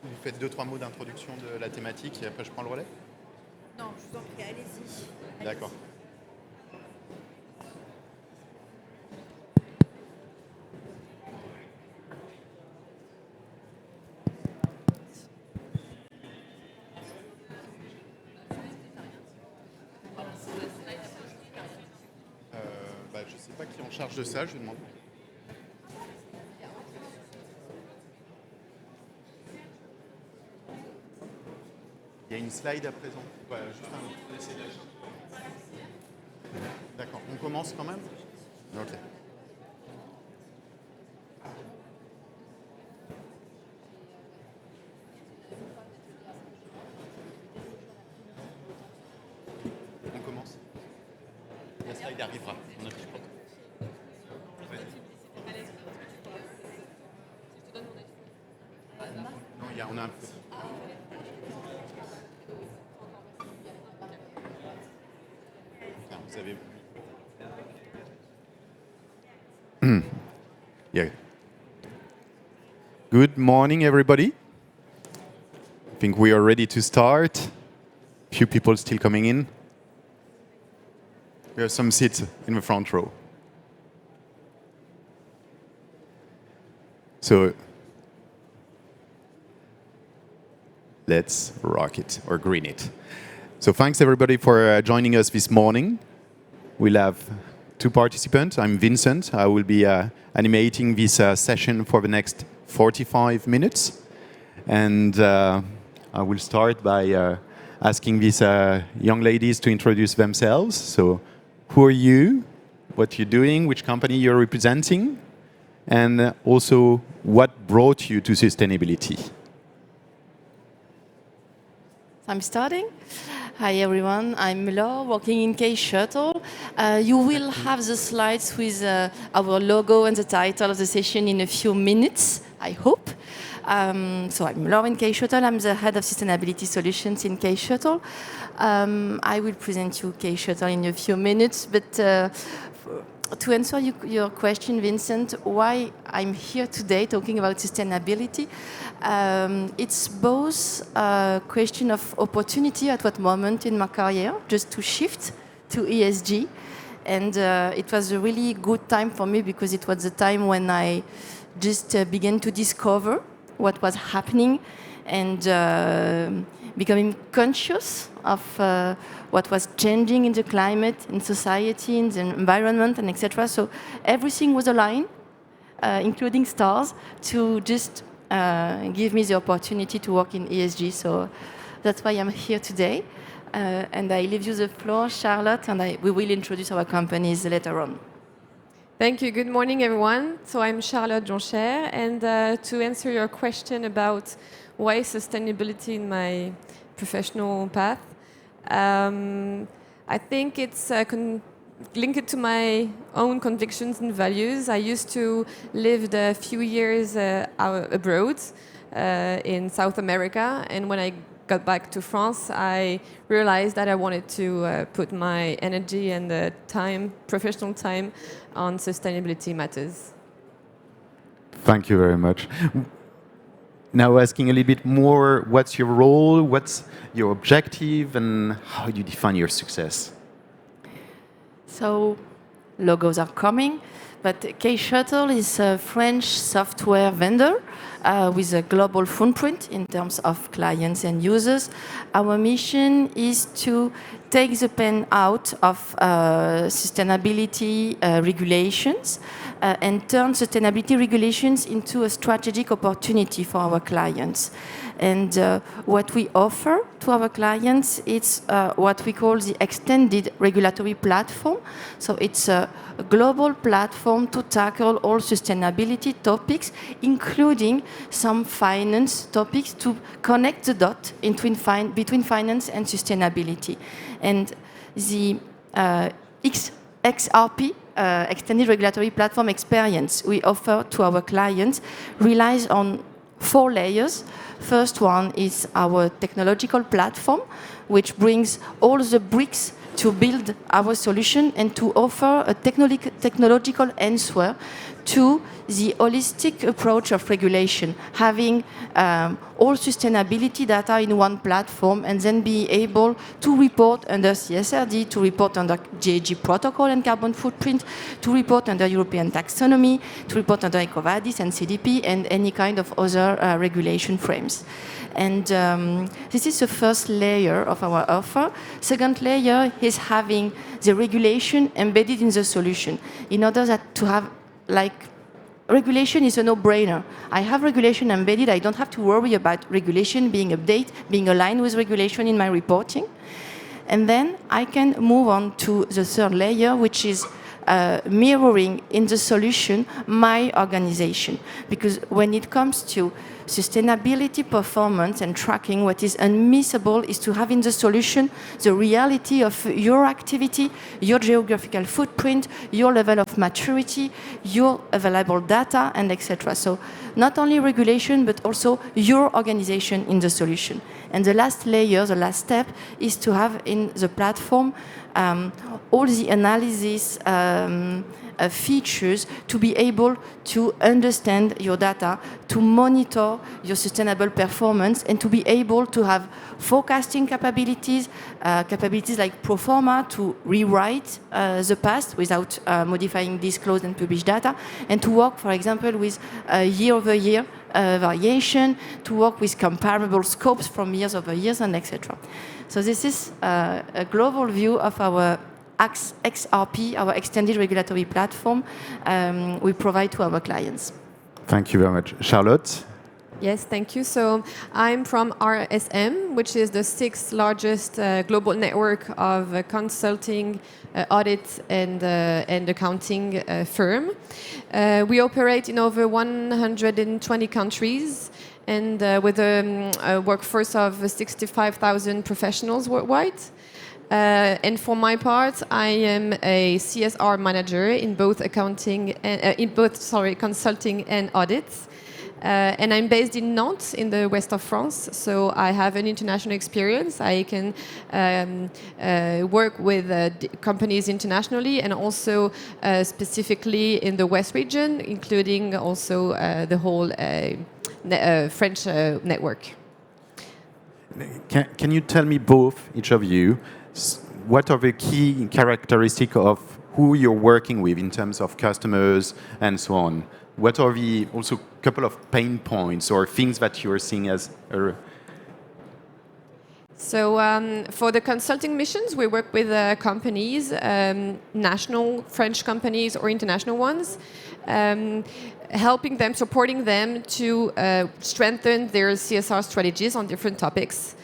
Vous faites 2-3 mots d'introduction de la thématique et après je prends le relais? Non, je vous en prie, allez-y. D'accord. Je ne sais pas qui est en charge de ça, je vais demander. Il y a une slide à présent. Voilà, juste un... D'accord, on commence quand même? Ok. On commence. La slide arrivera. On a pris le temps. Non, on a un peu. Vous avez... Yeah. Good morning, everybody. I think we are ready to start. Few people still coming in. We have some seats in the front row. So let's rock it or green it. So thanks everybody for joining us this morning. We'll have two participants. I'm Vincent. I will be animating this session for the next 45 minutes. And I will start by asking these young ladies to introduce themselves. So who are you? What you're doing? Which company you're representing? And also, what brought you to sustainability? I'm starting. Hi everyone, I'm Laure, working in kShuttle. You will have the slides with our logo and the title of the session in a few minutes, I hope. So I'm Laure in kShuttle. I'm the head of sustainability solutions in kShuttle. I will present you kShuttle in a few minutes, but to answer your question, Vincent, why I'm here today talking about sustainability, it's both a question of opportunity at what moment in my career, just to shift to ESG. And it was a really good time for me because it was the time when I just began to discover what was happening and becoming conscious of what was changing in the climate, in society, in the environment, and etc. So everything was aligned, including stars, to just give me the opportunity to work in ESG. So that's why I'm here today. And I leave you the floor, Charlotte, and we will introduce our companies later on. Thank you. Good morning, everyone. So I'm Charlotte Jonchère, and to answer your question about why sustainability in my professional path, I think it's linked to my own convictions and values. I used to live a few years abroad in South America, and when I got back to France, I realized that I wanted to put my energy and the time, professional time, on sustainability matters. Thank you very much. Now asking a little bit more, what's your role, what's your objective, and how do you define your success? So, logos are coming, but kShuttle is a French software vendor with a global footprint in terms of clients and users. Our mission is to take the pen out of sustainability regulations and turn sustainability regulations into a strategic opportunity for our clients. And what we offer to our clients is what we call the extended regulatory platform. So it's a global platform to tackle all sustainability topics, including some finance topics to connect the dot between finance and sustainability. And the ExRP, Extended Regulatory Platform experience we offer to our clients relies on 4 layers. First one is our technological platform, which brings all the bricks to build our solution and to offer a technological answer to the holistic approach of regulation, having all sustainability data in one platform and then be able to report under CSRD, to report under GHG protocol and carbon footprint, to report under European taxonomy, to report under EcoVadis and CDP and any kind of other regulation frames. And this is the first layer of our offer. Second layer is having the regulation embedded in the solution in order that to have, like, regulation is a no-brainer. I have regulation embedded. I don't have to worry about regulation being updated, being aligned with regulation in my reporting. And then I can move on to the third layer, which is mirroring in the solution my organization. Because when it comes to sustainability, performance, and tracking, what is unmissable is to have in the solution the reality of your activity, your geographical footprint, your level of maturity, your available data, and etc. So not only regulation, but also your organization in the solution. And the last layer, the last step, is to have in the platform all the analysis features to be able to understand your data, to monitor your sustainable performance, and to be able to have forecasting capabilities, capabilities like Proforma to rewrite the past without modifying disclosed and published data, and to work, for example, with year-over-year variation, to work with comparable scopes from years over years, and etc. So this is a global view of our ExRP, our extended regulatory platform we provide to our clients. Thank you very much. Charlotte? Yes, thank you. So I'm from RSM, which is the sixth largest global network of consulting, audit, and accounting firm. We operate in over 120 countries and with a workforce of 65,000 professionals worldwide. And for my part, I am a CSR manager in both accounting, consulting and audits. And I'm based in Nantes, in the west of France, so I have an international experience. I can work with companies internationally and also specifically in the West region, including also the whole French network. Can you tell me both, each of you, what are the key characteristics of who you're working with in terms of customers and so on? What are the also couple of pain points or things that you're seeing as So for the consulting missions, we work with companies, national French companies or international ones, helping them, supporting them to strengthen their CSR strategies on different topics.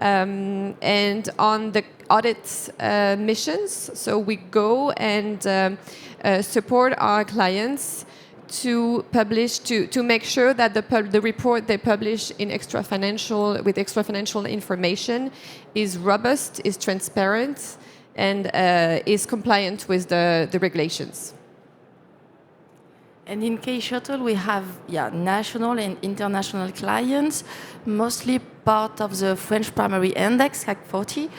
And on the audit missions, so we go and support our clients to publish, to make sure that the report they publish in extra financial information is robust, is transparent, and is compliant with the regulations. And in kShuttle, we have national and international clients, mostly part of the French primary index, CAC 40.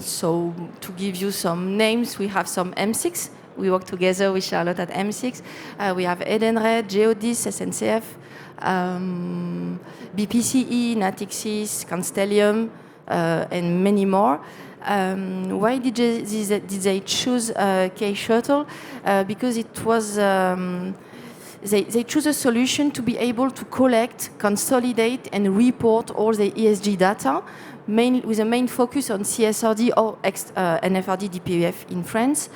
So to give you some names, we have some M6. We work together with Charlotte at M6. We have Edenred, Geodis, SNCF, BPCE, Natixis, Constellium, and many more. Why did they choose kShuttle? Because it was they chose a solution to be able to collect, consolidate, and report all the ESG data, with a main focus on CSRD or NFRD DPEF in France.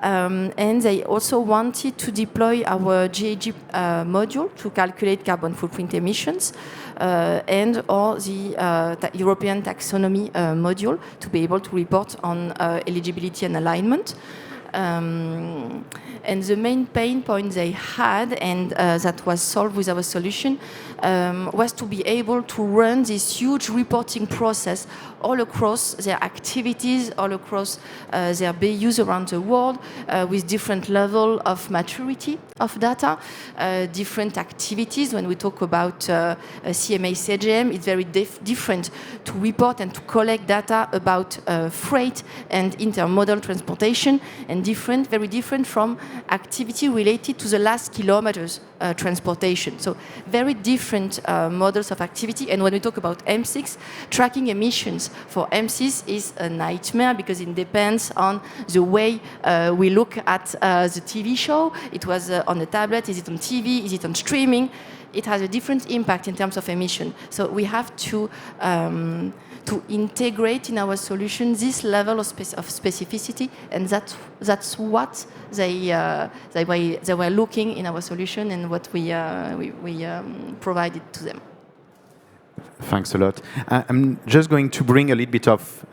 And they also wanted to deploy our GHG module to calculate carbon footprint emissions and or the European taxonomy module to be able to report on eligibility and alignment. And the main pain point they had, and that was solved with our solution, was to be able to run this huge reporting process all across their activities, all across their BUs around the world, with different level of maturity of data, different activities. When we talk about CMA CGM, it's very different to report and to collect data about freight and intermodal transportation, and different, very different from activity related to the last kilometers transportation. So very different models of activity. And when we talk about M6, tracking emissions for M6 is a nightmare because it depends on the way we look at the TV show. It was on the tablet, is it on TV, is it on streaming? It has a different impact in terms of emission. So we have to integrate in our solution this level of specificity, and that's what they were looking in our solution and what we provided to them. Thanks a lot. I'm just going to bring a little bit of,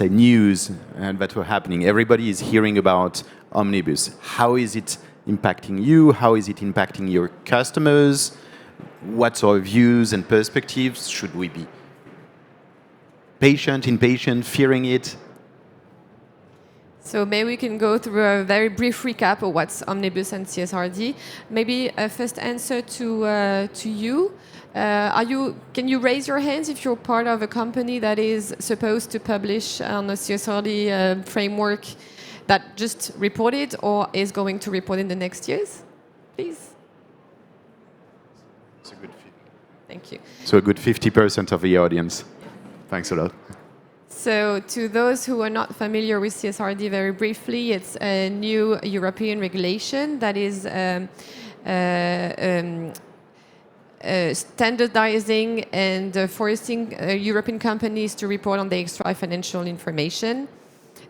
news that were happening. Everybody is hearing about Omnibus. How is it impacting you? How is it impacting your customers? What's our views and perspectives? Should we be patient, impatient, fearing it? So maybe we can go through a very brief recap of what's Omnibus and CSRD. Maybe a first answer to you. Can you raise your hands if you're part of a company that is supposed to publish on a CSRD framework that just reported or is going to report in the next years? Please. It's a good Thank you. So a good 50% of the audience. Thanks a lot. So to those who are not familiar with CSRD, very briefly, it's a new European regulation that is standardizing and forcing European companies to report on the extra financial information.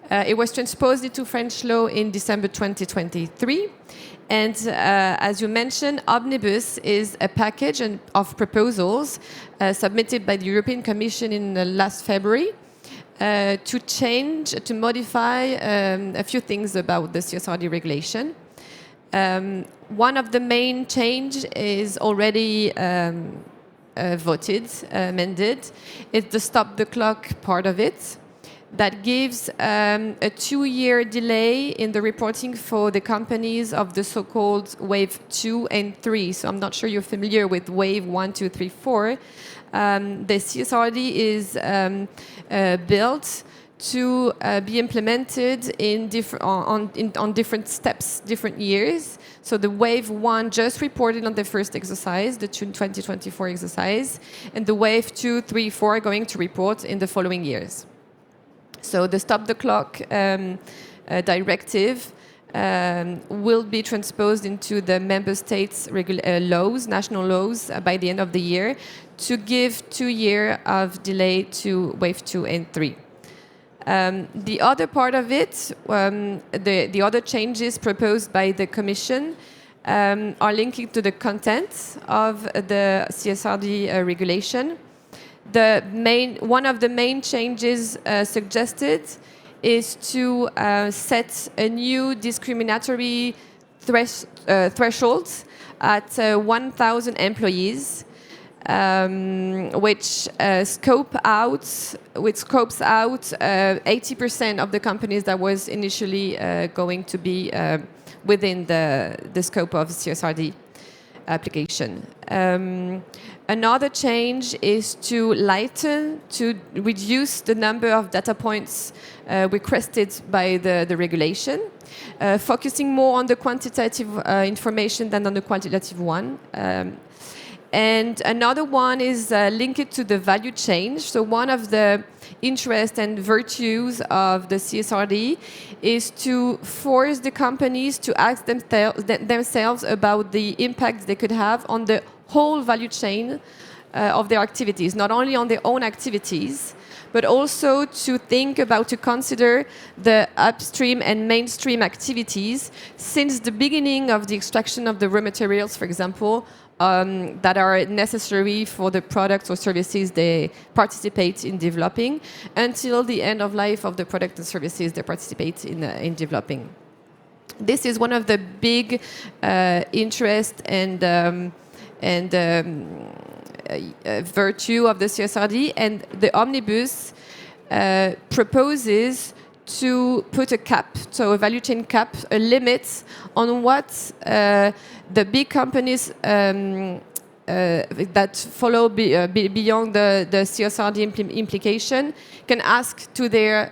It was transposed into French law in December 2023. And as you mentioned, Omnibus is a package of proposals submitted by the European Commission in last February to modify a few things about the CSRD regulation. One of the main change is already amended. It's the stop the clock part of it. That gives a 2-year delay in the reporting for the companies of the so-called wave 2 and 3. So I'm not sure you're familiar with wave 1, 2, 3, 4. The CSRD is built to be implemented on different steps, different years. So the wave 1 just reported on the first exercise, the 2024 exercise, and the wave 2, 3, 4 are going to report in the following years. So the stop the clock directive will be transposed into the member states' laws, national laws, by the end of the year to give 2 years of delay to wave 2 and 3. The other part of it, the other changes proposed by the Commission are linking to the content of the CSRD regulation. One of the main changes suggested is to set a new discriminatory threshold at 1,000 employees, which scopes out 80% of the companies that was initially going to be within the scope of CSRD application. Another change is to reduce the number of data points requested by the regulation, focusing more on the quantitative information than on the quantitative one. And another one is linked to the value chain. So one of the interests and virtues of the CSRD is to force the companies to ask themselves about the impact they could have on the whole value chain of their activities, not only on their own activities, but also to consider the upstream and mainstream activities since the beginning of the extraction of the raw materials, for example, that are necessary for the products or services they participate in developing, until the end of life of the product and services they participate in developing. This is one of the big interest and virtue of the CSRD, and the Omnibus proposes to put a cap, so a value chain cap, a limit on what the big companies that follow beyond the CSRD implication can ask to their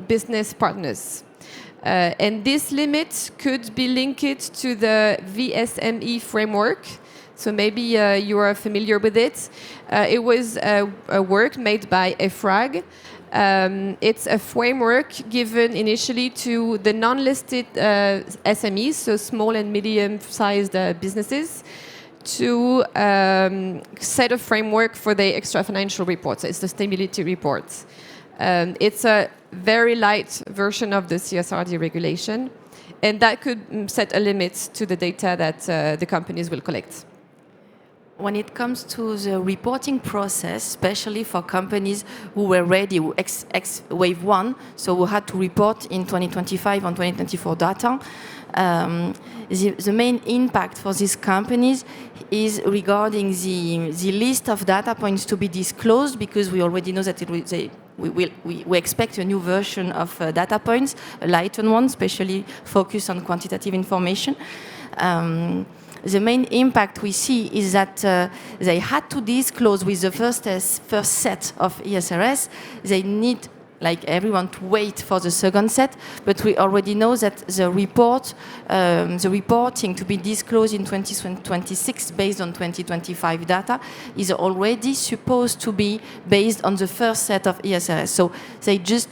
business partners. And this limit could be linked to the VSME framework. So maybe you are familiar with it. It was a work made by EFRAG. It's a framework given initially to the non-listed SMEs, so small and medium-sized businesses, to set a framework for the extra financial reports. It's the stability reports. It's a very light version of the CSRD regulation, and that could set a limit to the data that the companies will collect. When it comes to the reporting process, especially for companies who were ready, wave 1, so who had to report in 2025 and 2024 data, the main impact for these companies is regarding the list of data points to be disclosed, because we already know that we expect a new version of data points, a lighter one, especially focused on quantitative information. The main impact we see is that they had to disclose with the first set of ESRS. They need, like everyone, to wait for the second set, but we already know that the reporting to be disclosed in 2026 based on 2025 data is already supposed to be based on the first set of ESRS. So they just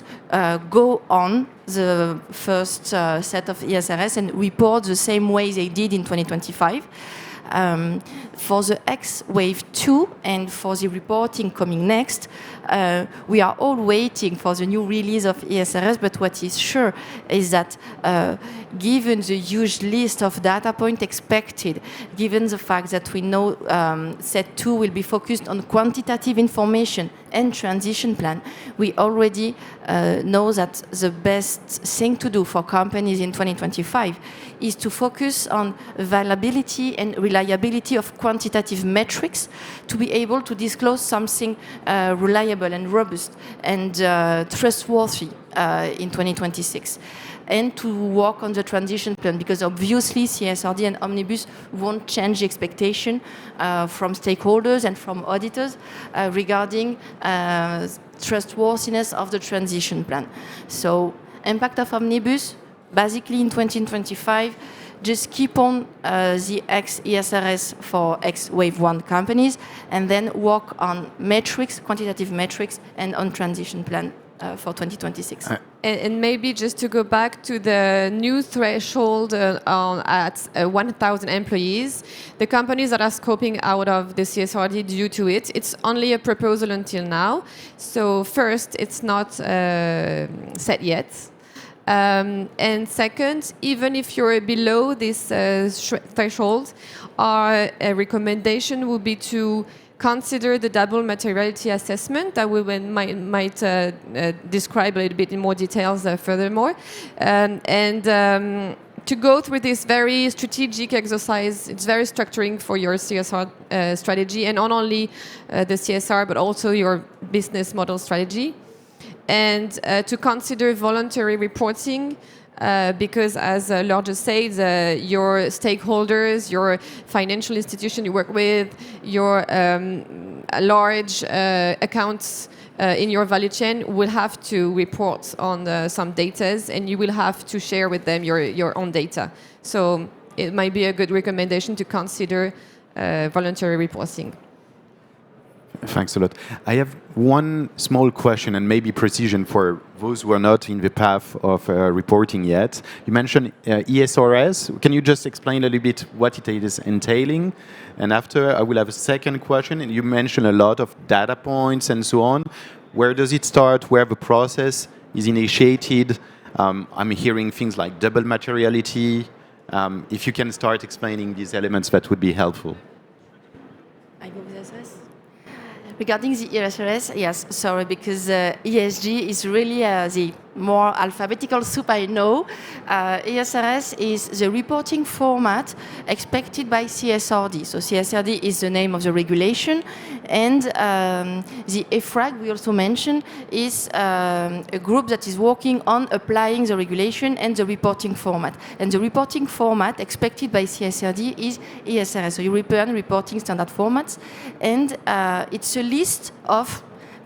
go on the first set of ESRS and report the same way they did in 2025. For the Wave 2 and for the reporting coming next, we are all waiting for the new release of ESRS, but what is sure is that given the huge list of data points expected, given the fact that we know set 2 will be focused on quantitative information and transition plan, we already know that the best thing to do for companies in 2025 is to focus on availability and reliability of quantitative metrics to be able to disclose something reliable and robust and trustworthy in 2026. And to work on the transition plan, because obviously CSRD and Omnibus won't change the expectation from stakeholders and from auditors regarding trustworthiness of the transition plan. So impact of Omnibus, basically in 2025, just keep on the ESRS for Wave 1 companies, and then work on metrics, quantitative metrics, and on transition plan for 2026. And maybe just to go back to the new threshold at 1,000 employees, the companies that are scoping out of the CSRD due to it, it's only a proposal until now. So first, it's not set yet. And second, even if you're below this threshold, our recommendation would be to consider the double materiality assessment that we might describe a little bit in more details furthermore. To go through this very strategic exercise, it's very structuring for your CSR strategy, and not only the CSR, but also your business model strategy. And to consider voluntary reporting, because as Laure just said, your stakeholders, your financial institution you work with, your large accounts in your value chain will have to report on some data, and you will have to share with them your own data. So it might be a good recommendation to consider voluntary reporting. Thanks a lot. I have one small question and maybe precision for those who are not in the path of reporting yet. You mentioned ESRS. Can you just explain a little bit what it is entailing? And after, I will have a second question. And you mentioned a lot of data points and so on. Where does it start? Where the process is initiated? I'm hearing things like double materiality. If you can start explaining these elements, that would be helpful. I go with ESRS. Regarding the ESRS, yes, sorry, because ESG is really the more alphabetical soup I know. ESRS is the reporting format expected by CSRD. So CSRD is the name of the regulation, and the EFRAG, we also mentioned, is a group that is working on applying the regulation and the reporting format. And the reporting format expected by CSRD is ESRS, so European Reporting Standard Formats, and it's a list of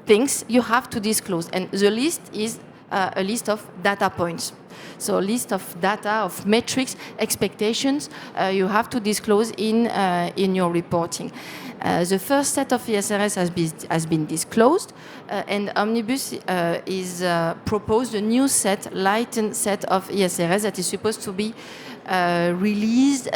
things you have to disclose, and the list is a list of data points. So a list of data, of metrics, expectations you have to disclose in your reporting. The first set of ESRS has been disclosed, and Omnibus is proposed a new set, lightened set of ESRS that is supposed to be released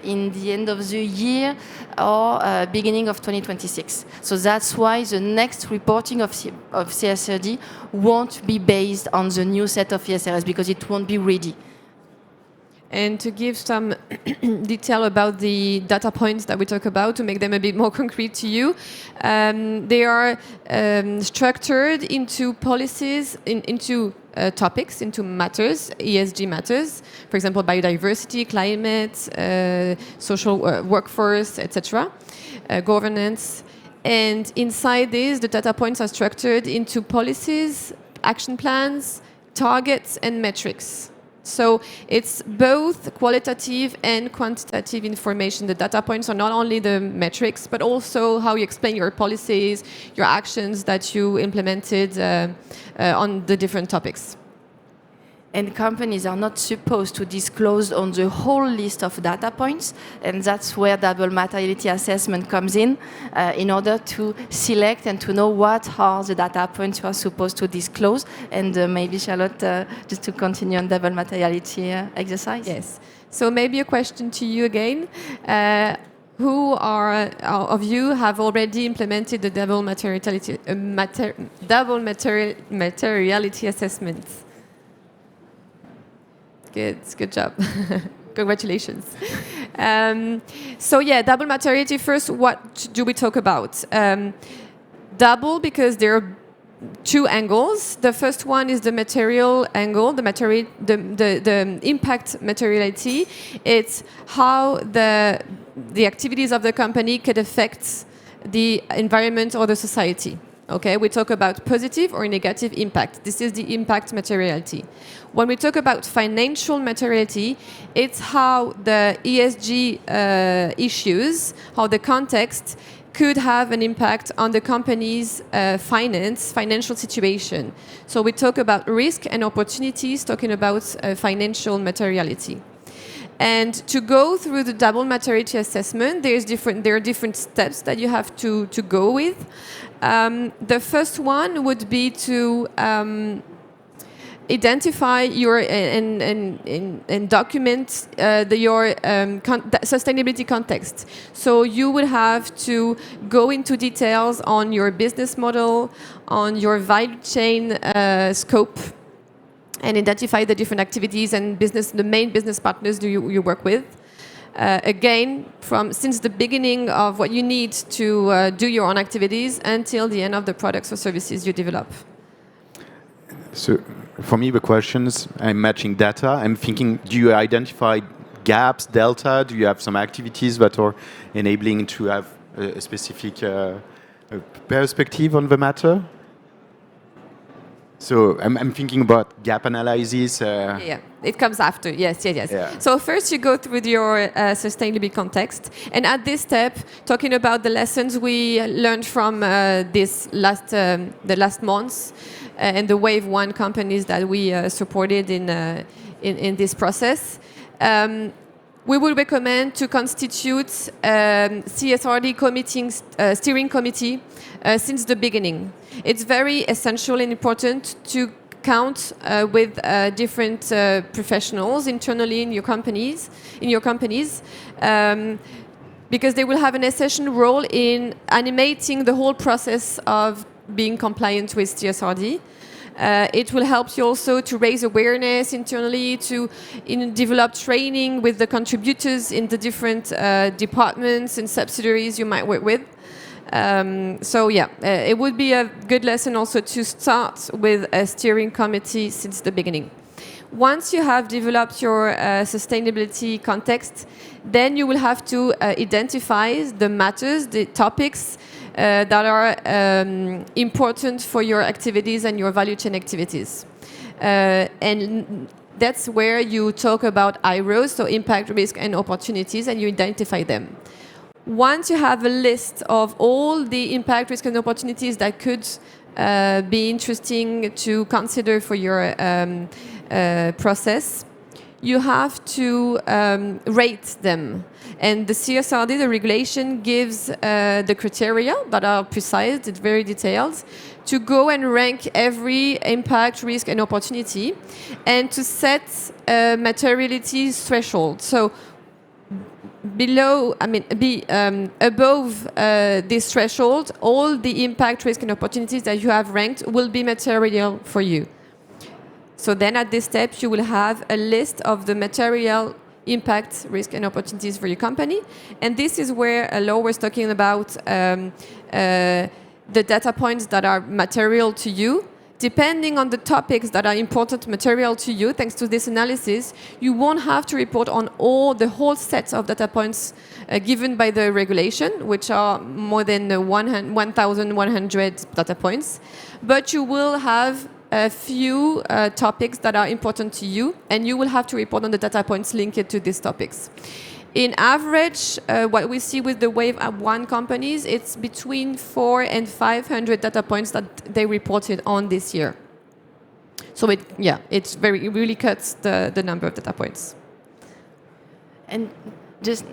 in the end of the year or beginning of 2026. So that's why the next reporting of CSRD won't be based on the new set of ESRS, because it won't be ready. And to give some detail about the data points that we talk about, to make them a bit more concrete to you, they are structured into policies, into topics, into matters, ESG matters, for example, biodiversity, climate, social workforce, etc., governance. And inside these, the data points are structured into policies, action plans, targets, and metrics. So it's both qualitative and quantitative information. The data points are not only the metrics, but also how you explain your policies, your actions that you implemented on the different topics. And companies are not supposed to disclose on the whole list of data points, and that's where double materiality assessment comes in order to select and to know what are the data points you are supposed to disclose. And maybe Charlotte, just to continue on double materiality exercise. Yes. So maybe a question to you again. Who of you have already implemented the double materiality assessment? Good job. Congratulations. So yeah, double materiality. First, what do we talk about? Double, because there are two angles. The first one is the material angle, the impact materiality. It's how the activities of the company could affect the environment or the society. Okay, we talk about positive or negative impact. This is the impact materiality. When we talk about financial materiality, it's how the ESG issues, how the context could have an impact on the company's financial situation. So we talk about risk and opportunities, talking about financial materiality. And to go through the double materiality assessment, there are different steps that you have to go with. The first one would be to identify your and document your sustainability context. So you would have to go into details on your business model, on your value chain scope, and identify the different activities and the main business partners you work with. Again, since the beginning of what you need to do your own activities until the end of the products or services you develop. So for me, the questions, I'm matching data. I'm thinking, do you identify gaps, delta? Do you have some activities that are enabling to have a specific perspective on the matter? So I'm thinking about gap analysis. Yeah, it comes after. Yes. Yeah. So first you go through your sustainability context, and at this step, talking about the lessons we learned from the last months and the Wave 1 companies that we supported in this process. We would recommend to constitute CSRD steering committee since the beginning. It's very essential and important to count with different professionals internally in your companies, because they will have an essential role in animating the whole process of being compliant with CSRD. It will help you also to raise awareness internally, to develop training with the contributors in the different departments and subsidiaries you might work with. It would be a good lesson also to start with a steering committee since the beginning. Once you have developed your sustainability context, then you will have to identify the matters, the topics that are important for your activities and your value chain activities. And that's where you talk about IROs, so impact, risk, and opportunities, and you identify them. Once you have a list of all the impact, risk, and opportunities that could be interesting to consider for your process, you have to rate them. And the CSRD, the regulation, gives the criteria that are precise, it's very detailed, to go and rank every impact, risk, and opportunity, and to set a materiality threshold. So above this threshold, all the impact, risk, and opportunities that you have ranked will be material for you. So then at this step, you will have a list of the material impact, risk, and opportunities for your company. And this is where Laure was talking about the data points that are material to you. Depending on the topics that are important material to you, thanks to this analysis, you won't have to report on the whole set of data points given by the regulation, which are more than 1,100 data points. But you will have a few topics that are important to you, and you will have to report on the data points linked to these topics. In average, what we see with the Wave 1 companies, it's between 400 and 500 data points that they reported on this year. So it really cuts the number of data points. And just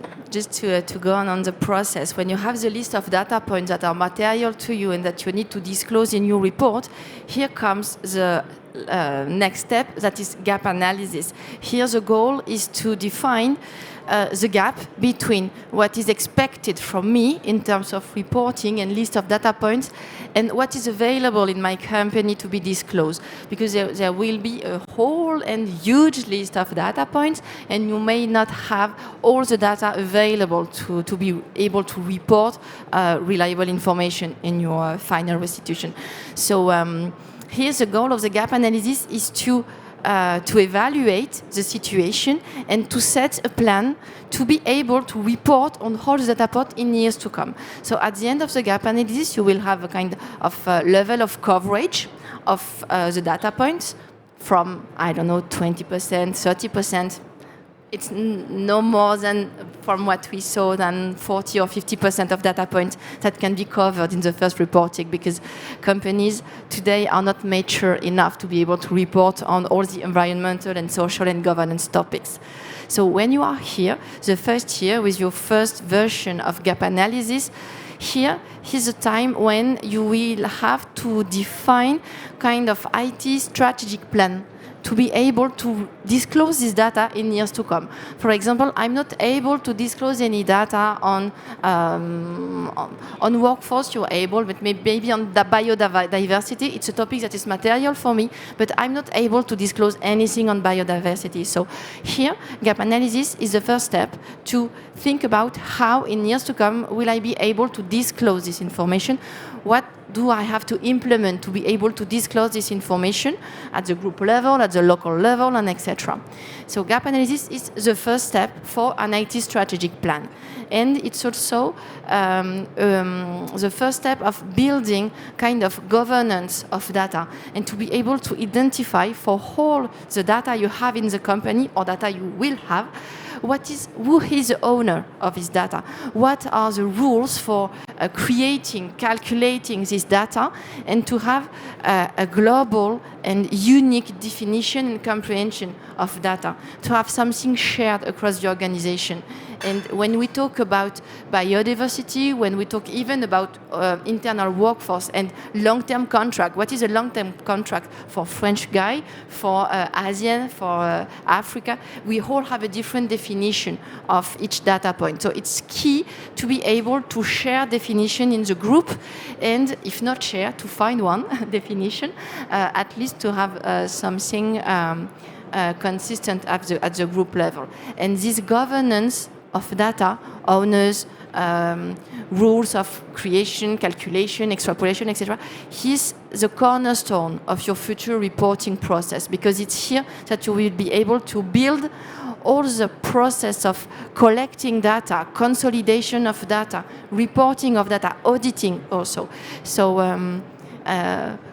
to go on the process, when you have the list of data points that are material to you and that you need to disclose in your report, here comes the next step, that is gap analysis. Here the goal is to define the gap between what is expected from me in terms of reporting and list of data points and what is available in my company to be disclosed. Because there will be a whole and huge list of data points, and you may not have all the data available to be able to report reliable information in your final restitution. So here's the goal of the gap analysis is to evaluate the situation and to set a plan to be able to report on all the data points in years to come. So at the end of the gap analysis, you will have a kind of level of coverage of the data points from, 20%, 30%. It's no more than, from what we saw, than 40 or 50% of data points that can be covered in the first reporting, because companies today are not mature enough to be able to report on all the environmental and social and governance topics. So when you are here, the first year with your first version of gap analysis, here's a time when you will have to define kind of IT strategic plan to be able to disclose this data in years to come. For example, I'm not able to disclose any data on workforce. You're able, but maybe on the biodiversity. It's a topic that is material for me, but I'm not able to disclose anything on biodiversity. So here, gap analysis is the first step to think about how in years to come will I be able to disclose this information. What do I have to implement to be able to disclose this information at the group level, at the local level, and etc. So gap analysis is the first step for an IT strategic plan. And it's also the first step of building kind of governance of data and to be able to identify for all the data you have in the company or data you will have, who is the owner of this data? What are the rules for creating, calculating this data, and to have a global and unique definition and comprehension of data, to have something shared across the organization. And when we talk about biodiversity, when we talk even about internal workforce and long-term contract, what is a long-term contract for French guy, for Asian, for Africa? We all have a different definition of each data point. So it's key to be able to share definition in the group, and if not share, to find one definition, at least to have something consistent at the group level. And this governance of data, owners, rules of creation, calculation, extrapolation, etc., is the cornerstone of your future reporting process, because it's here that you will be able to build all the process of collecting data, consolidation of data, reporting of data, auditing also. So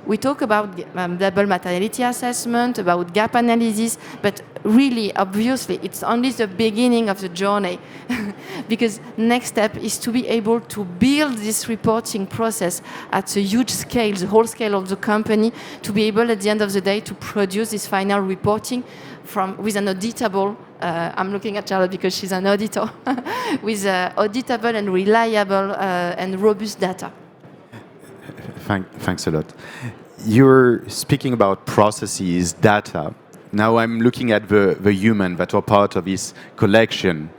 We talk about double materiality assessment, about gap analysis, but really, obviously, it's only the beginning of the journey. Because next step is to be able to build this reporting process at a huge scale, the whole scale of the company, to be able at the end of the day to produce this final reporting with an auditable, I'm looking at Charlotte because she's an auditor, with auditable and reliable and robust data. Thanks a lot. You're speaking about processes, data. Now I'm looking at the human that are part of this collection.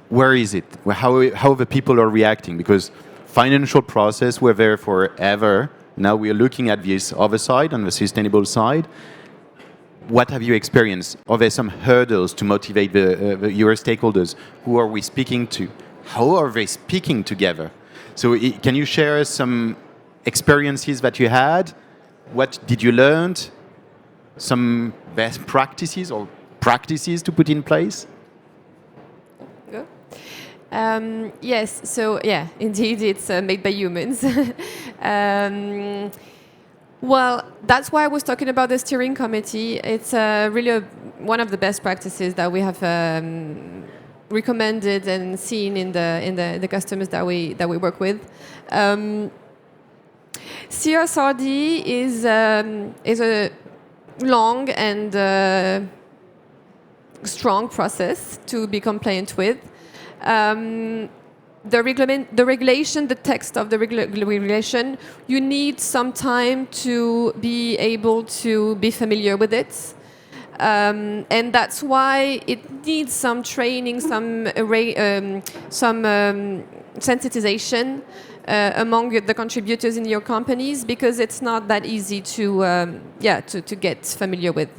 Where is it? How the people are reacting? Because financial process were there forever. Now we are looking at this other side, on the sustainable side. What have you experienced? Are there some hurdles to motivate your stakeholders? Who are we speaking to? How are they speaking together? So can you share some experiences that you had? What did you learn? Some best practices or practices to put in place? Yes, so yeah, indeed, it's made by humans. Well, that's why I was talking about the steering committee. It's really one of the best practices that we have recommended and seen in the customers that we work with. CSRD is a long and strong process to be compliant with. The regulation, the text of the regulation, you need some time to be able to be familiar with it. And that's why it needs some training, some sensitization among the contributors in your companies, because it's not that easy to get familiar with.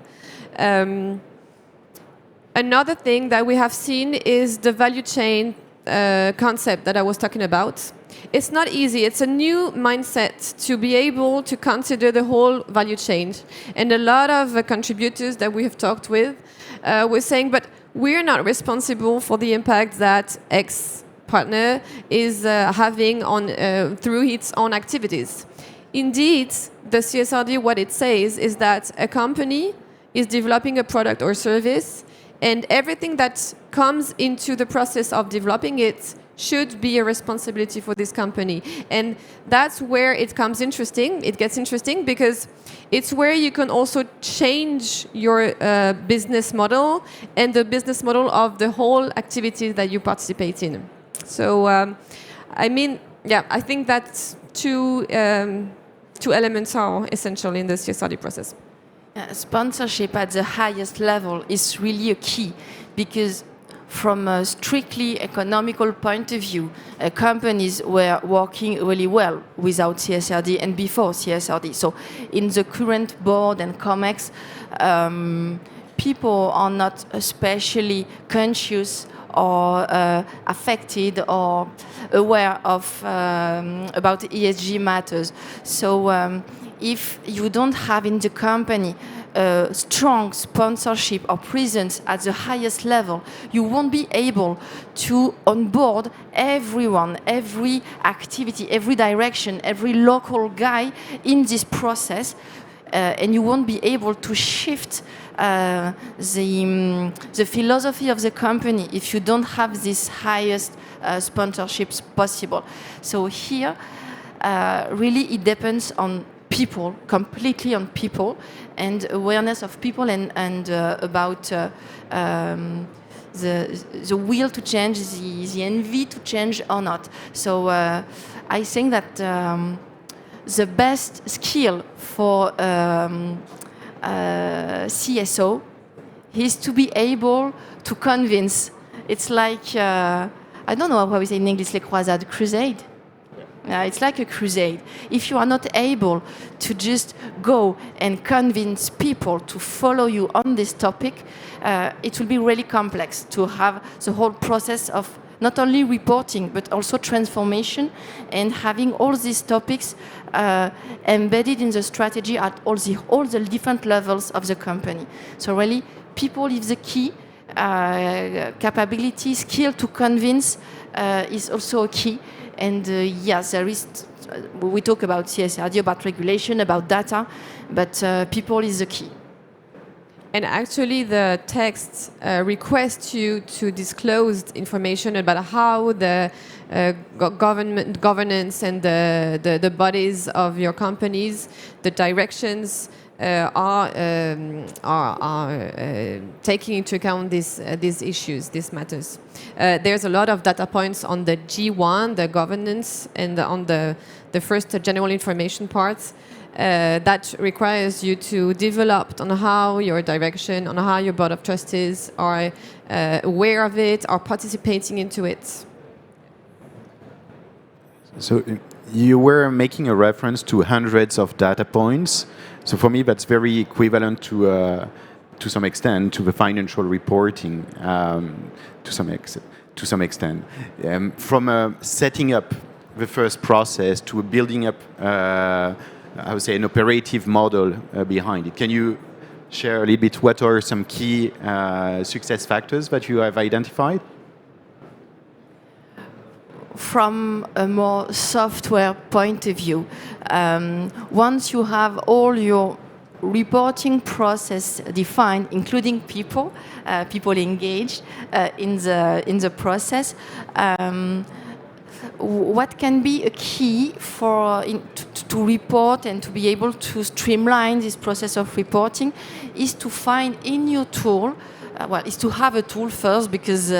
Another thing that we have seen is the value chain concept that I was talking about. It's not easy. It's a new mindset to be able to consider the whole value chain. And a lot of contributors that we have talked with were saying, but we're not responsible for the impact that X partner is having on through its own activities. Indeed, the CSRD, what it says is that a company is developing a product or service, and everything that comes into the process of developing it should be a responsibility for this company. And that's where it gets interesting, because it's where you can also change your business model and the business model of the whole activity that you participate in. So, I think that two elements are essential in the CSRD process. Sponsorship at the highest level is really a key, because from a strictly economical point of view, companies were working really well without CSRD and before CSRD. So in the current board and COMEX, people are not especially conscious or affected or aware of about ESG matters. So if you don't have in the company strong sponsorship or presence at the highest level, you won't be able to onboard everyone, every activity, every direction, every local guy in this process, and you won't be able to shift the philosophy of the company if you don't have this highest sponsorships possible. So here, really it depends on people, completely on people, and awareness of people, and about the will to change, the envy to change or not. So I think that the best skill for CSO is to be able to convince. It's like, I don't know how we say in English, like Razat, crusade. It's like a crusade. If you are not able to just go and convince people to follow you on this topic, it will be really complex to have the whole process of not only reporting, but also transformation, and having all these topics embedded in the strategy at all the different levels of the company. So really, people is the key. Capability, skill to convince is also a key. And yes, there is we talk about CSRD, about regulation, about data, but people is the key. And actually, the text requests you to disclose information about how the governance and the bodies of your companies, the directions are taking into account these issues, these matters. There's a lot of data points on the G1, the governance, and on the first general information parts. That requires you to develop on how your direction, on how your board of trustees are aware of it, are participating into it. So you were making a reference to hundreds of data points. So for me, that's very equivalent to some extent to the financial reporting to some extent. From setting up the first process to building up. I would say an operative model behind it. Can you share a little bit what are some key success factors that you have identified? From a more software point of view, once you have all your reporting process defined, including people engaged in the process, what can be a key for to report and to be able to streamline this process of reporting is to find in your tool, is to have a tool first, because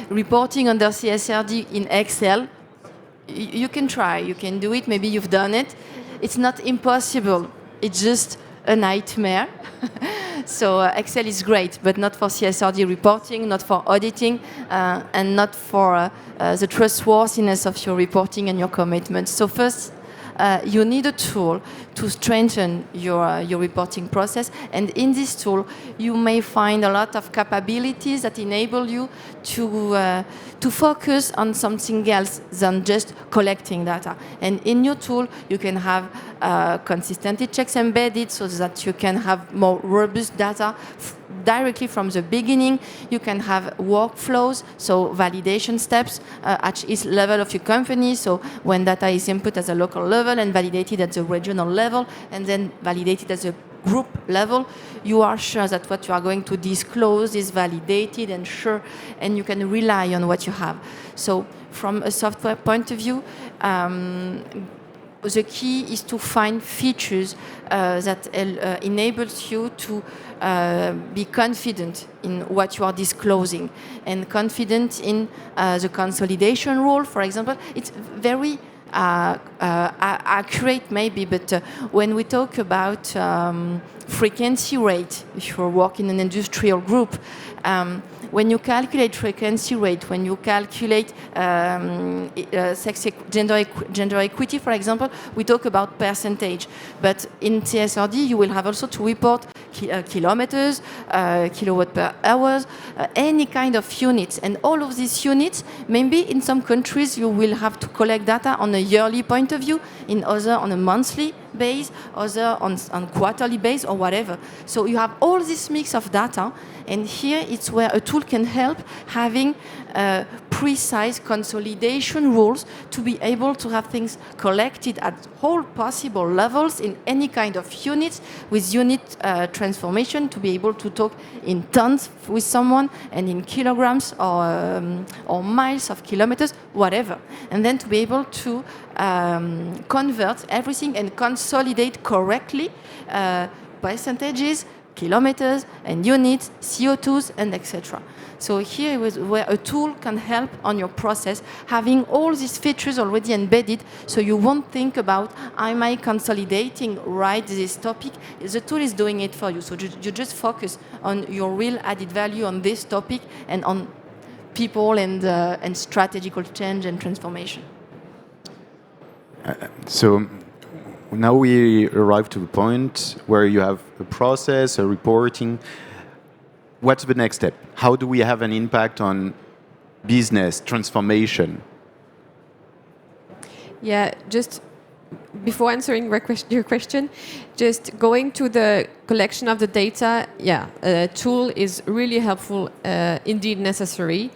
reporting under CSRD in Excel, you can try, you can do it, maybe you've done it. It's not impossible, it's just a nightmare. So Excel is great, but not for CSRD reporting, not for auditing, and not for the trustworthiness of your reporting and your commitments. So first, you need a tool to strengthen your reporting process. And in this tool, you may find a lot of capabilities that enable you to focus on something else than just collecting data. And in your tool, you can have consistency checks embedded so that you can have more robust data directly from the beginning. You can have workflows, so validation steps at each level of your company. So when data is input at the local level and validated at the regional level and then validated at the group level, you are sure that what you are going to disclose is validated and sure, and you can rely on what you have. So from a software point of view, the key is to find features that enables you to be confident in what you are disclosing and confident in the consolidation rule, for example. It's very accurate maybe, but when we talk about frequency rate, if you work in an industrial group, when you calculate frequency rate, when you calculate gender equity, for example, we talk about percentage. But in CSRD, you will have also to report kilometers, kilowatt per hours, any kind of units. And all of these units, maybe in some countries, you will have to collect data on a yearly point of view, in other on a monthly base, other on quarterly base or whatever. So you have all this mix of data, and here it's where a tool can help, having precise consolidation rules to be able to have things collected at all possible levels in any kind of units, with unit transformation, to be able to talk in tons with someone and in kilograms or miles of kilometers, whatever. And then to be able to convert everything and consolidate correctly percentages, kilometers and units, CO2s, and etc. So here is where a tool can help on your process, having all these features already embedded, so you won't think about, am I consolidating right this topic? The tool is doing it for you. So you just focus on your real added value on this topic and on people and strategical change and transformation. So now we arrive to the point where you have a process, a reporting. What's the next step? How do we have an impact on business transformation? Yeah, just before answering your question, just going to the collection of the data, a tool is really helpful, indeed necessary.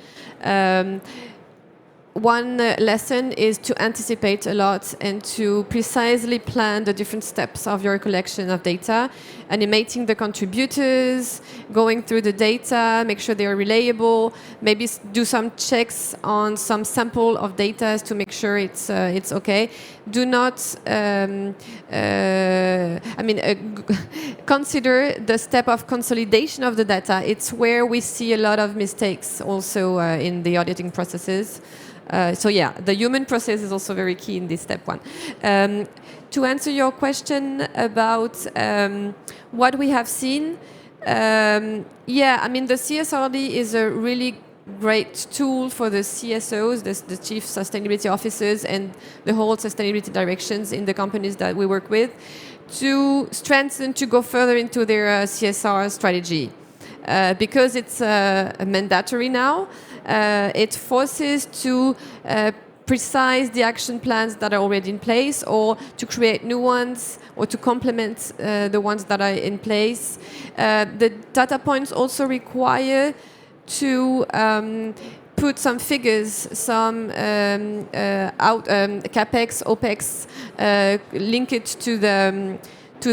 one lesson is to anticipate a lot and to precisely plan the different steps of your collection of data, animating the contributors, going through the data, make sure they are reliable, maybe do some checks on some sample of data to make sure it's okay. Do not, consider the step of consolidation of the data. It's where we see a lot of mistakes also in the auditing processes. So yeah, the human process is also very key in this step one. To answer your question about what we have seen, the CSRD is a really great tool for the CSOs, the Chief Sustainability Officers, and the whole sustainability directions in the companies that we work with to strengthen, to go further into their CSR strategy. Because it's mandatory now, it forces to precise the action plans that are already in place, or to create new ones, or to complement the ones that are in place. The data points also require to put some figures, some capex, opex, link it to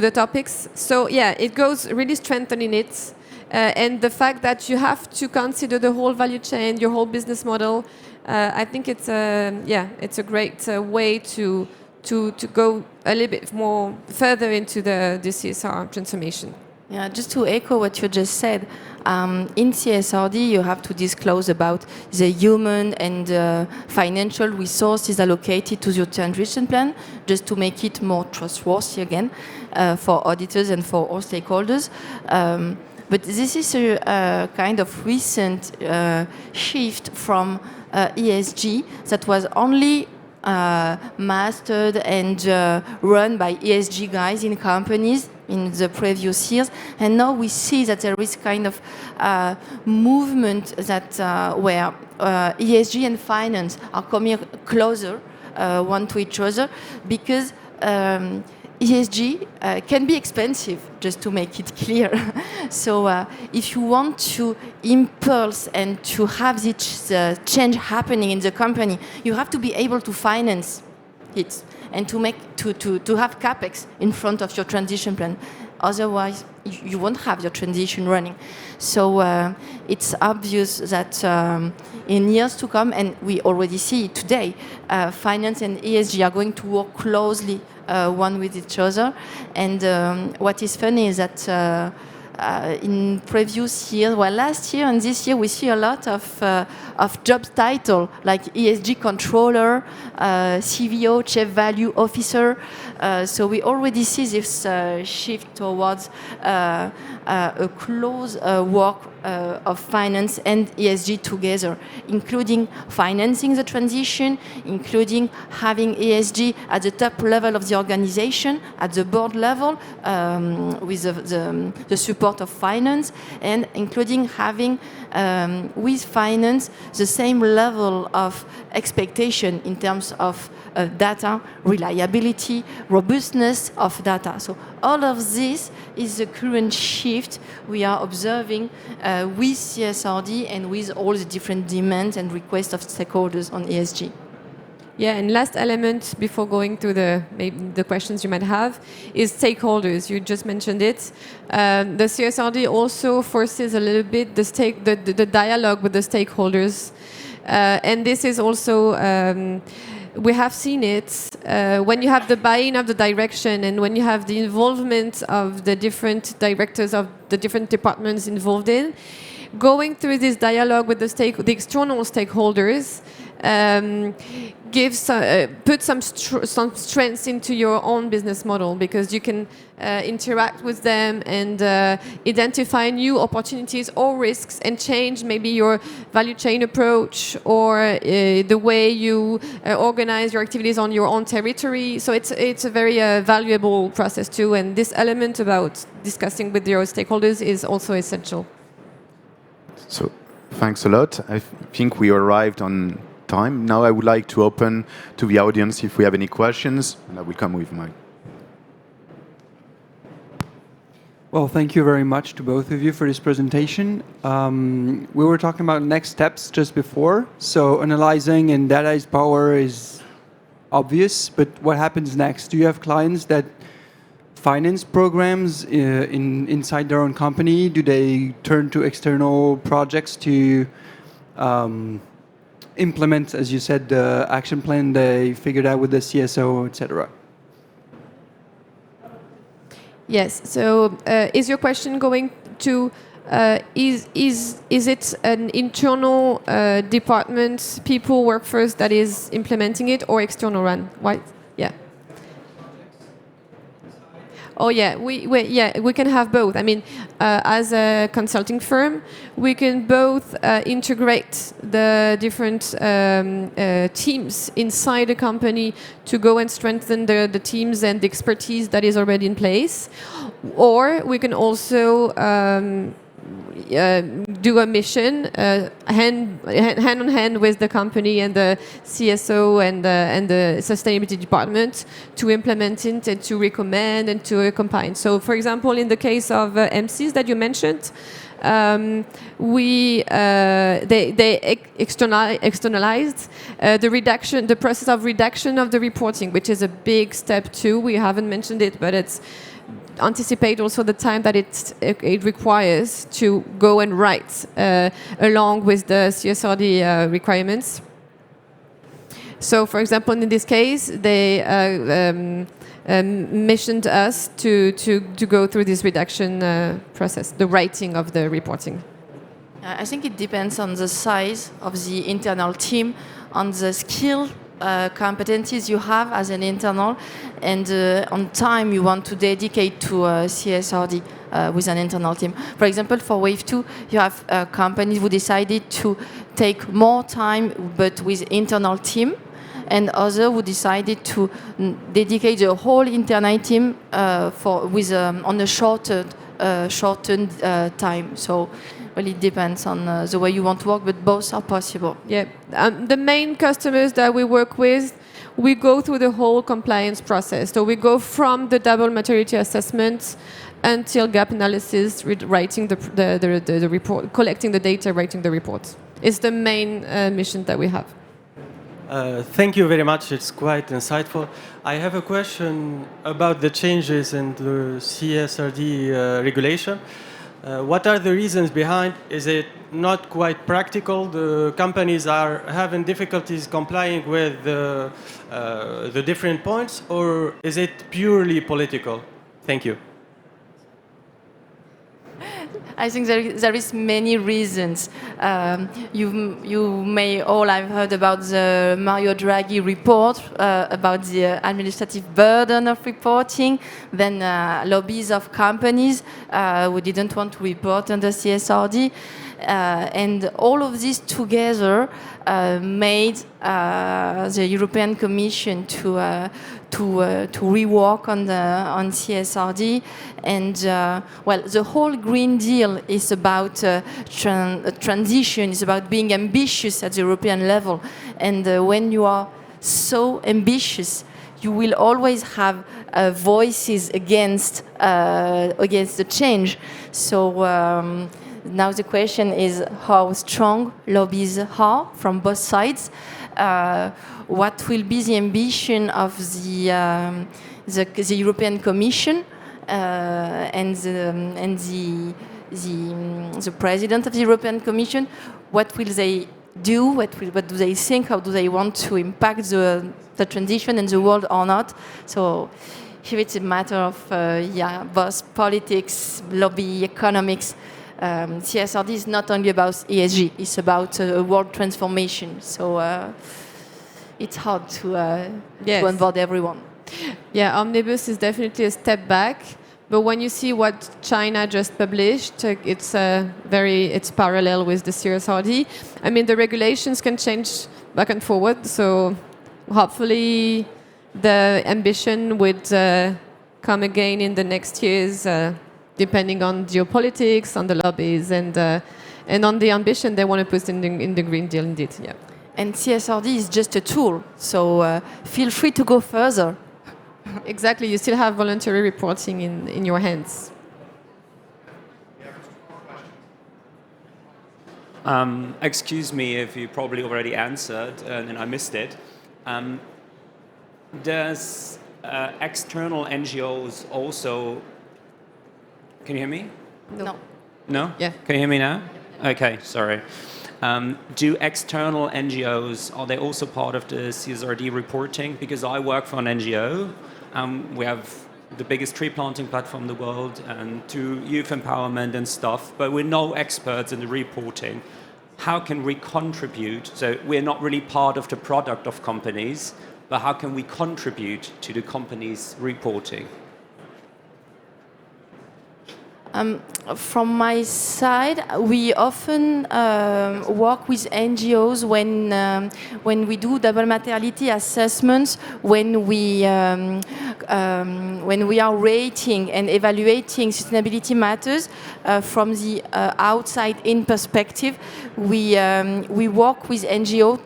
the topics. So yeah, it goes really strengthening it. And the fact that you have to consider the whole value chain, your whole business model, I think it's a great way to go a little bit more further into the CSR transformation. Yeah, just to echo what you just said, in CSRD you have to disclose about the human and financial resources allocated to your transition plan, just to make it more trustworthy again for auditors and for all stakeholders. But this is a kind of recent shift from ESG that was only mastered and run by ESG guys in companies in the previous years, and now we see that there is kind of movement that where ESG and finance are coming closer one to each other, because ESG can be expensive, just to make it clear. So if you want to impulse and to have this change happening in the company, you have to be able to finance it and to have capex in front of your transition plan. Otherwise, you won't have your transition running. So it's obvious that in years to come, and we already see it today, finance and ESG are going to work closely one with each other. And what is funny is that in previous years, well, last year and this year, we see a lot of job title like ESG controller, CVO, chief value officer. So we already see this shift towards a close work of finance and ESG together, including financing the transition, including having ESG at the top level of the organization, at the board level, with the support of finance, and including having with finance the same level of expectation in terms of data, reliability, robustness of data. So all of this is the current shift we are observing with CSRD and with all the different demands and requests of stakeholders on ESG. Yeah, and last element before going to the questions you might have is stakeholders. You just mentioned it. The CSRD also forces a little bit the dialogue with the stakeholders, and this is also. We have seen it when you have the buy-in of the direction and when you have the involvement of the different directors of the different departments involved in, going through this dialogue with the external stakeholders put some strengths into your own business model, because you can interact with them and identify new opportunities or risks and change maybe your value chain approach or the way you organize your activities on your own territory. So it's a very valuable process too, and this element about discussing with your stakeholders is also essential. So thanks a lot. I think we arrived on time. Now I would like to open to the audience if we have any questions, and I will come with my... Well, thank you very much to both of you for this presentation. We were talking about next steps just before. So analyzing and data is power is obvious, but what happens next? Do you have clients that finance programs inside their own company? Do they turn to external projects to implement, as you said, the action plan they figured out with the CSO, etc.? Yes. So, is your question going to is it an internal department, people, workforce that is implementing it, or external run? Why? Yeah. Oh yeah, we can have both. I mean, as a consulting firm, we can both integrate the different teams inside a company to go and strengthen the teams and the expertise that is already in place, or we can also do a mission hand on hand with the company and the CSO and the sustainability department to implement it and to recommend and to combine. So, for example, in the case of MCs that you mentioned, they externalized the process of redaction of the reporting, which is a big step too. We haven't mentioned it, but it's anticipate also the time that it requires to go and write along with the CSRD requirements. So, for example, in this case, they missioned us to go through this redaction process, the writing of the reporting. I think it depends on the size of the internal team, on the skill competencies you have as an internal, and on time you want to dedicate to CSRD with an internal team. For example, for Wave 2, you have companies who decided to take more time but with internal team, and others who decided to dedicate the whole internal team on a shortened time. So really depends on the way you want to work, but both are possible. Yeah, the main customers that we work with, we go through the whole compliance process. So we go from the double materiality assessment until gap analysis, writing the report, collecting the data, writing the report. It's the main mission that we have. Thank you very much. It's quite insightful. I have a question about the changes in the CSRD regulation. What are the reasons behind? Is it not quite practical? The companies are having difficulties complying with the different points, or is it purely political? Thank you. I think there is many reasons. You may all have heard about the Mario Draghi report about the administrative burden of reporting, then lobbies of companies who didn't want to report under CSRD. And all of this together made the European Commission to rework on CSRD, and the whole Green Deal is about transition. It's about being ambitious at the European level, and when you are so ambitious, you will always have voices against the change. So. Now the question is how strong lobbies are from both sides. What will be the ambition of the European Commission and the President of the European Commission? What will they do? What do they think? How do they want to impact the transition in the world or not? So here it's a matter of both politics, lobby, economics. CSRD is not only about ESG, it's about world transformation. So it's hard to onboard everyone. Yeah, Omnibus is definitely a step back. But when you see what China just published, it's parallel with the CSRD. I mean, the regulations can change back and forward. So hopefully the ambition would come again in the next years. Depending on geopolitics, on the lobbies, and on the ambition they want to put in the Green Deal, indeed. Yeah. And CSRD is just a tool, so feel free to go further. Exactly, you still have voluntary reporting in your hands. Excuse me if you probably already answered and I missed it. Does external NGOs also... Can you hear me? No. No? Yeah. Can you hear me now? Okay, sorry. Do external NGOs, are they also part of the CSRD reporting? Because I work for an NGO. We have the biggest tree planting platform in the world and do youth empowerment and stuff, but we're no experts in the reporting. How can we contribute? So we're not really part of the product of companies, but how can we contribute to the company's reporting? From my side, we often work with NGOs when we do double materiality assessments, when we are rating and evaluating sustainability matters from the outside-in perspective. We work with NGO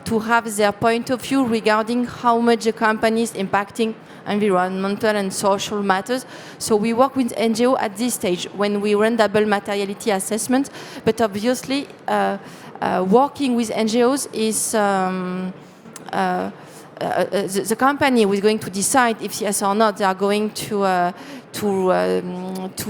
to have their point of view regarding how much the company is impacting environmental and social matters. So we work with NGO at this stage when we run double materiality assessments. But obviously, working with NGOs is the company who is going to decide if yes or not they are going to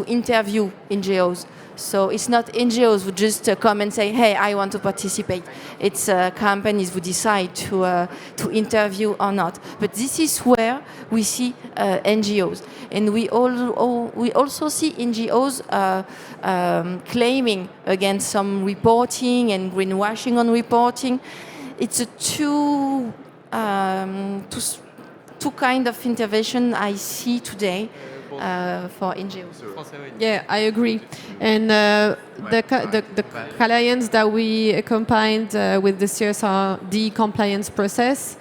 interview NGOs. So it's not NGOs who just come and say, hey, I want to participate. It's companies who decide to interview or not. But this is where we see NGOs. And we also see NGOs claiming against some reporting and greenwashing on reporting. It's a two kind of intervention I see today. For NGOs. Yeah, I agree. And the clients that we accompanied with the CSRD compliance process,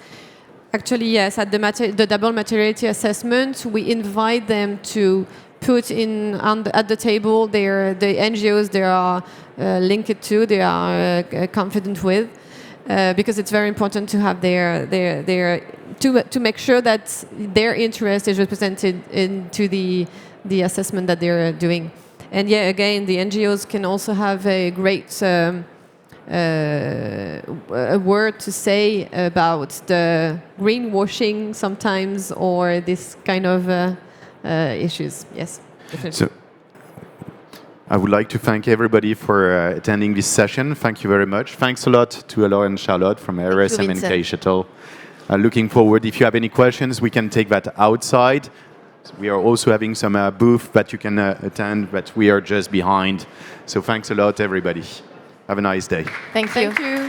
actually, yes, at the double materiality assessment, we invite them to put in at the table the NGOs they are linked to, they are confident with, because it's very important to have their to make sure that their interest is represented into the assessment that they're doing. And yeah, again, the NGOs can also have a great a word to say about the greenwashing sometimes or this kind of issues. Yes, definitely. So I would like to thank everybody for attending this session. Thank you very much. Thanks a lot to Laure and Charlotte from RSM and kShuttle. Looking forward, if you have any questions, we can take that outside. We are also having some booth that you can attend, but we are just behind. So thanks a lot, everybody. Have a nice day. Thank you. Thank you.